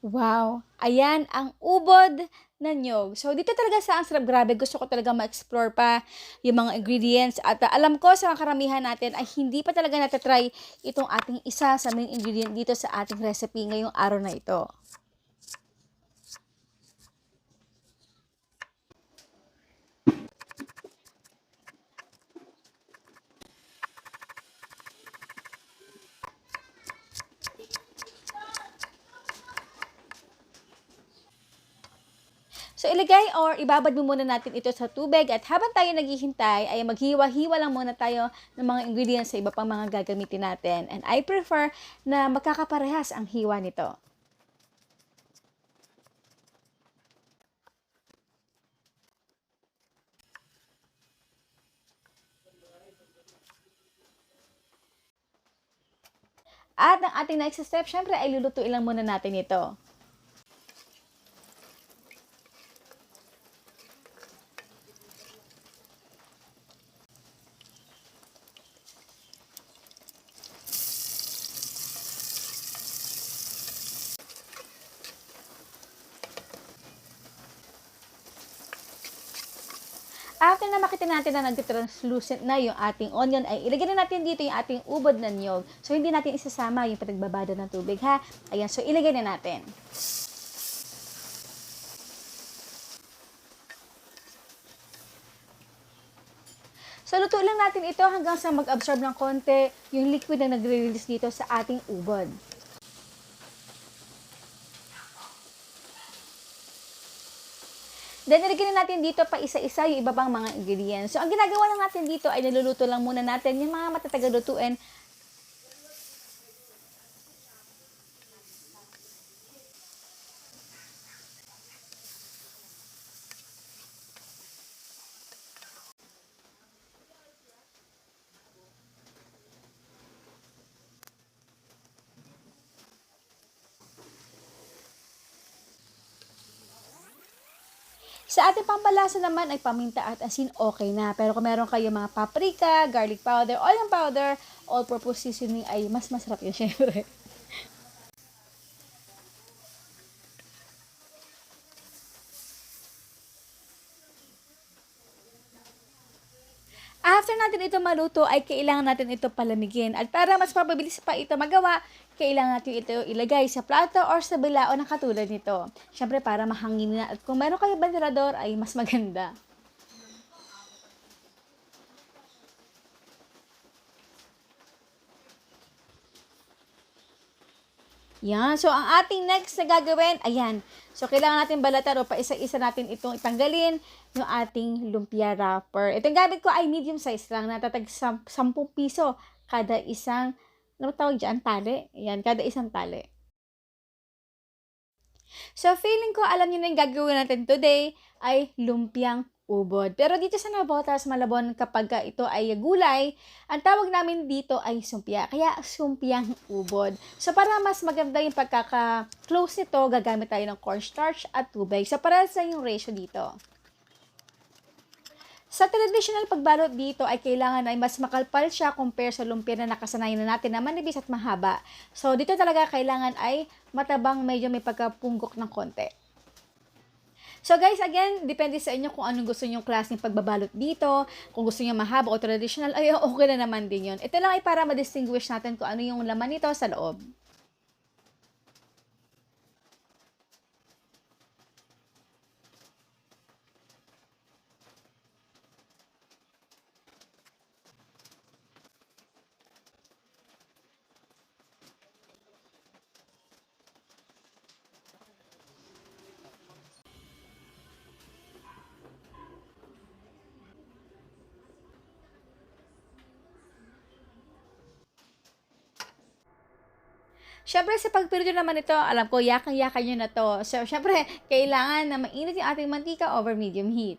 Wow! Ayan ang ubod na niyog. So, dito talaga sa ang sarap, grabe gusto ko talaga ma-explore pa yung mga ingredients at alam ko sa karamihan natin ay hindi pa talaga nata-try itong ating isa sa main ingredient dito sa ating recipe ngayong araw na ito. So, ilagay or ibabad mo muna natin ito sa tubig at habang tayo naghihintay ay maghiwa-hiwa lang muna tayo ng mga ingredients sa iba pang mga gagamitin natin. And I prefer na magkakaparehas ang hiwa nito. At ang ating next step, syempre ay lulutuin lang muna natin ito. After na makita natin na nag-translucent na yung ating onion, ay ilagay na natin dito yung ating ubod na niyog. So, hindi natin isasama yung pinagbabado ng tubig, ha? Ayan, so ilagay na natin. So, luto lang natin ito hanggang sa mag-absorb ng konti yung liquid na nagre-release dito sa ating ubod. Then, nilagyan na natin dito pa isa-isa yung iba pang mga ingredients. So, ang ginagawa lang natin dito ay niluluto lang muna natin yung mga matatagal lutuin. Sa ating pampalasa naman ay paminta at asin, okay na. Pero kung meron kayo mga paprika, garlic powder, onion powder, all-purpose seasoning ay mas masarap yun, syempre. After natin ito maluto, ay kailangan natin ito palamigin. At para mas mapabilis pa ito magawa, kailangan natin ito ilagay sa plato or sa bilao na katulad nito. Syempre para mahangin na. At kung meron kayo ventilador, ay mas maganda. Yan. So, ang ating next na gagawin, ayan. So, kailangan natin balatan o paisa-isa natin itong itanggalin yung ating lumpia wrapper. Itong gamit ko ay medium size lang, natatag 10 piso kada isang, ano tawag dyan, tali. Ayan, kada isang tali. So, feeling ko, alam niyo na yung gagawin natin today ay lumpiang ubod. Pero dito sa Navotas, Malabon, kapag ito ay gulay, ang tawag namin dito ay sumpia. Kaya, sumpiang ubod. So, para mas maganda yung pagkaka-close nito, gagamit tayo ng cornstarch at tubig. So, para sa yung ratio dito. Sa traditional pagbalot dito ay kailangan ay mas makalpal siya compare sa lumpia na nakasanayan na natin na manipis at mahaba. So, dito talaga kailangan ay matabang, medyo may pagkapunggok ng konti. So guys, again, depende sa inyo kung anong gusto nyong klaseng pagbabalot dito. Kung gusto nyo mahaba o traditional, ay okay na naman din yun. Ito lang ay para ma-distinguish natin kung ano yung laman nito sa loob. Siyempre sa pagpirito naman ito, alam ko yakang-yakan nyo na to. So, siyempre, kailangan na mainit yung ating mantika over medium heat.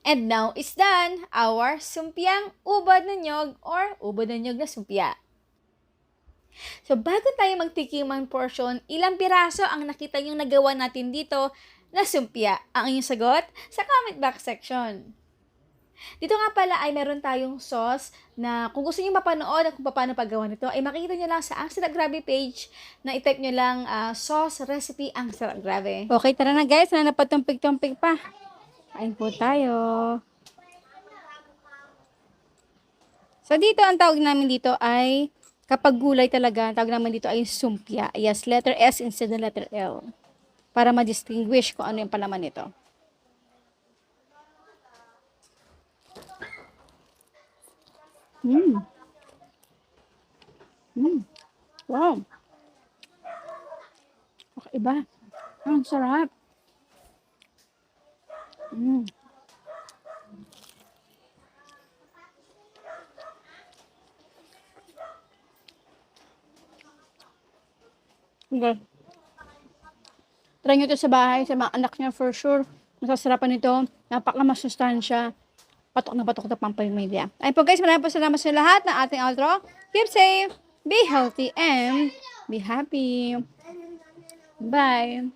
And now is done our sumpiang ubod na nyog or ubod na nyog na sumpia. So, bago tayo magtikimang portion, ilang piraso ang nakita niyong nagawa natin dito na sumpia? Ang inyong sagot sa comment box section. Dito nga pala ay meron tayong sauce na kung gusto niyo mapanood kung paano paggawa nito, ay makikita niyo lang sa Ang Sarap Grabe page na i-type niyo lang sauce recipe Ang Sarap Grabe. Okay, tara na guys, na napatumpig-tumpig pa. Kain po tayo. So, dito ang tawag namin dito ay kapag gulay talaga, ang tawag namin dito ay sumpia. Yes, letter S instead of letter L. Para ma-distinguish kung ano yung palaman nito. Wow. Kakaiba. Ang sarap. Okay. Try nyo ito sa bahay, sa mga anak niya for sure. Masasarapan nito. Napakamasustansya. Patok na pampamilya. Ayun po guys, maraming po salamat sa lahat ng ating outro. Keep safe, be healthy, and be happy. Bye!